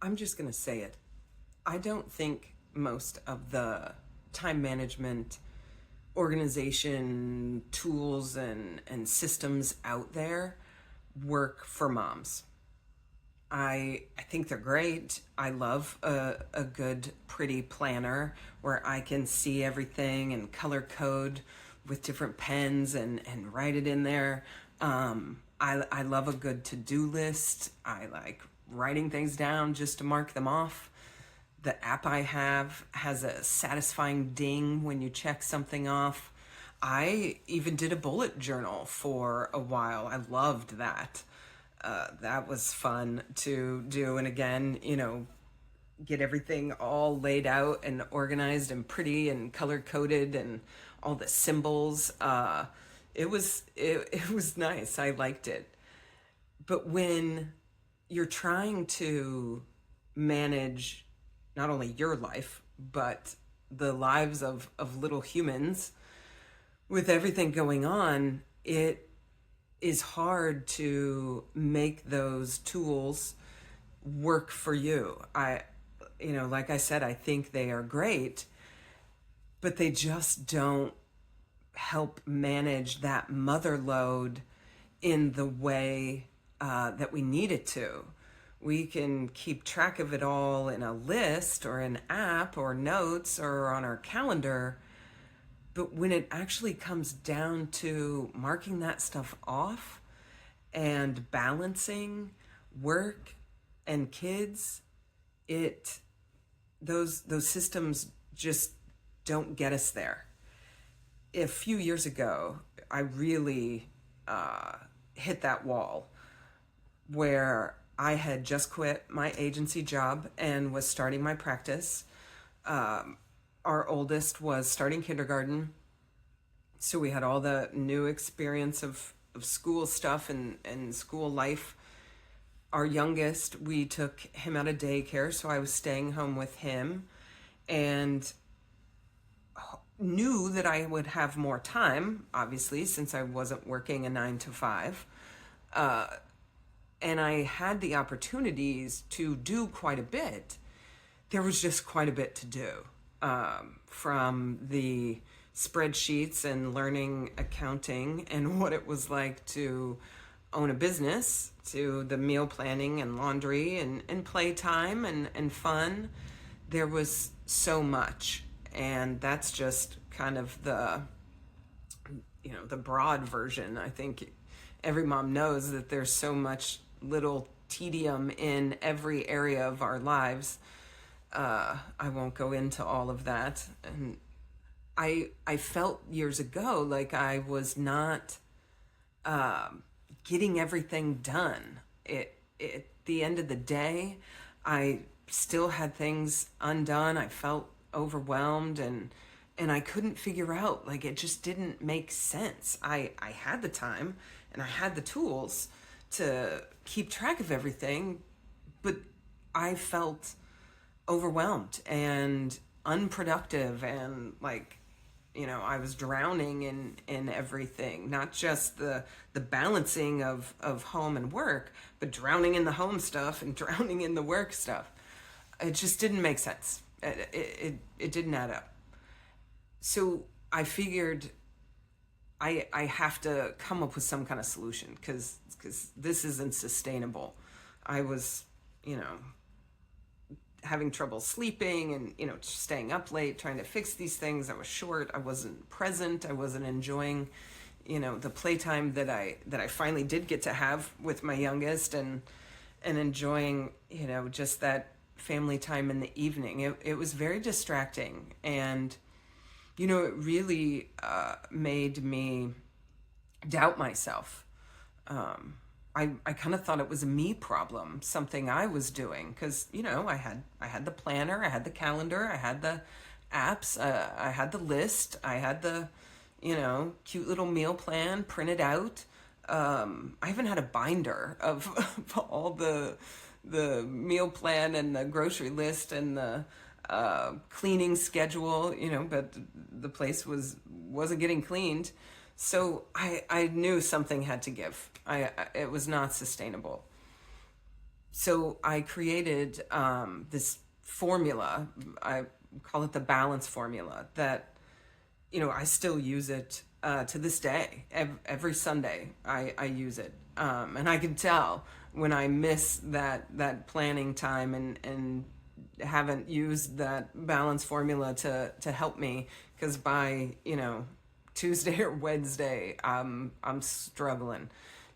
I'm just going to say it. I don't think most of the time management organization tools and systems out there work for moms. I think they're great. I love a good, pretty planner where I can see everything and color code with different pens and write it in there. I love a good to-do list. I like writing things down just to mark them off. The app I have has a satisfying ding when you check something off. I even did a bullet journal for a while. I loved that. That was fun to do. And again, get everything all laid out and organized and pretty and color coded and all the symbols. It was nice. I liked it. But when you're trying to manage not only your life, but the lives of little humans with everything going on, it is hard to make those tools work for you. Like I said, I think they are great, but they just don't help manage that mother load in the way that we need it to. We can keep track of it all in a list or an app or notes or on our calendar. But when it actually comes down to marking that stuff off and balancing work and kids, it those systems just don't get us there. A few years ago, I really hit that wall where I had just quit my agency job and was starting my practice. Our oldest was starting kindergarten, so we had all the new experience of school stuff and school life. Our youngest, we took him out of daycare, so I was staying home with him and knew that I would have more time, obviously, since I wasn't working a 9 to 5. And I had the opportunities to do quite a bit. There was just quite a bit to do, from the spreadsheets and learning accounting and what it was like to own a business, to the meal planning and laundry and playtime and fun. There was so much. And that's just kind of the broad version. I think every mom knows that there's so much little tedium in every area of our lives. I won't go into all of that. And I felt years ago like I was not getting everything done. At the end of the day, I still had things undone. I felt overwhelmed and I couldn't figure out, like, it just didn't make sense. I had the time and I had the tools to keep track of everything, but I felt overwhelmed and unproductive and like, I was drowning in everything, not just the balancing of home and work, but drowning in the home stuff and drowning in the work stuff. It just didn't make sense. It didn't add up. So I figured I have to come up with some kind of solution because this isn't sustainable. I was, having trouble sleeping and, staying up late, trying to fix these things. I was short. I wasn't present. I wasn't enjoying, the playtime that I finally did get to have with my youngest and enjoying, just that family time in the evening. It was very distracting. And, it really made me doubt myself. I kind of thought it was a me problem, something I was doing, because I had the planner, I had the calendar, I had the apps, I had the list, I had the cute little meal plan printed out. I even had a binder of all the meal plan and the grocery list and the cleaning schedule, but the place wasn't getting cleaned. So I knew something had to give. It was not sustainable. So I created this formula. I call it the balance formula that, I still use it to this day. Every Sunday, I use it, and I can tell when I miss that planning time and haven't used that balance formula to help me, because by Tuesday or Wednesday, I'm struggling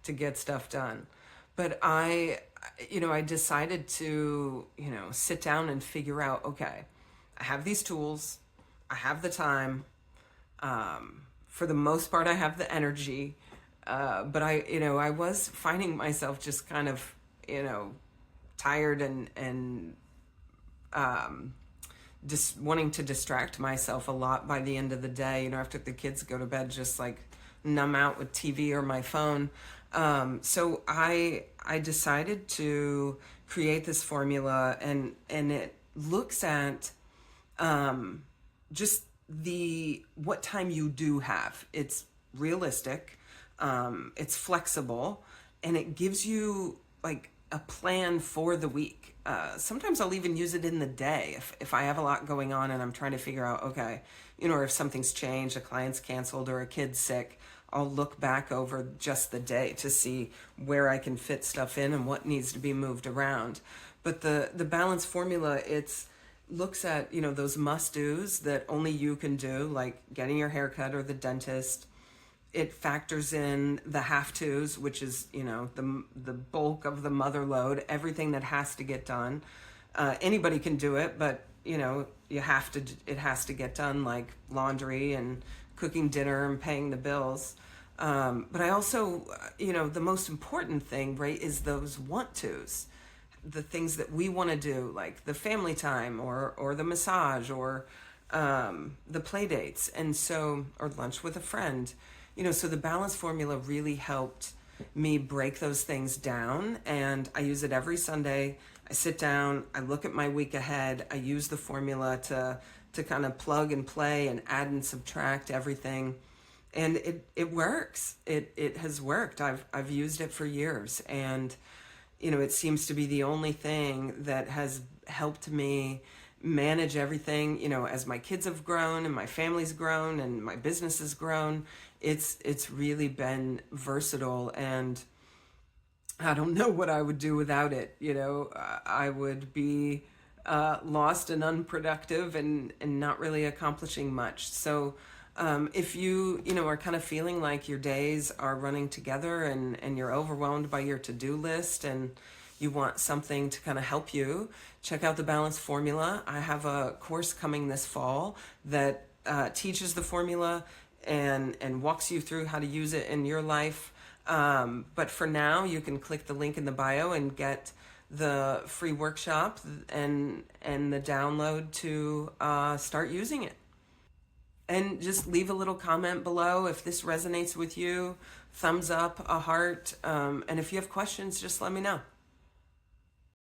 to get stuff done. But I decided to sit down and figure out, okay, I have these tools, I have the time, for the most part, I have the energy, but I was finding myself just kind of, tired and just wanting to distract myself a lot by the end of the day. After the kids go to bed, just like numb out with TV or my phone. So I decided to create this formula, and it looks at just the what time you do have. It's realistic, it's flexible, and it gives you like a plan for the week. Sometimes I'll even use it in the day if I have a lot going on and I'm trying to figure out, okay, or if something's changed, a client's canceled or a kid's sick. I'll look back over just the day to see where I can fit stuff in and what needs to be moved around. But the balance formula, it's looks at those must-dos that only you can do, like getting your hair cut or the dentist. It factors in the have-tos, which is the bulk of the mother load, everything that has to get done. Anybody can do it, but you have to. It has to get done, like laundry and cooking dinner and paying the bills. But I also, the most important thing, right, is those want-tos, the things that we want to do, like the family time or the massage or the play dates, and so, or lunch with a friend. So the balance formula really helped me break those things down, and I use it every Sunday. I sit down, I look at my week ahead, I use the formula to kind of plug and play and add and subtract everything. And it works. It has worked. I've used it for years, and it seems to be the only thing that has helped me manage everything, as my kids have grown and my family's grown and my business has grown. It's really been versatile, and I don't know what I would do without it. I would be lost and unproductive and not really accomplishing much. So if you are kind of feeling like your days are running together and you're overwhelmed by your to-do list and you want something to kind of help you, check out the Balance Formula. I have a course coming this fall that teaches the formula and walks you through how to use it in your life. But for now, you can click the link in the bio and get the free workshop and the download to start using it. And just leave a little comment below if this resonates with you. Thumbs up, a heart. And if you have questions, just let me know.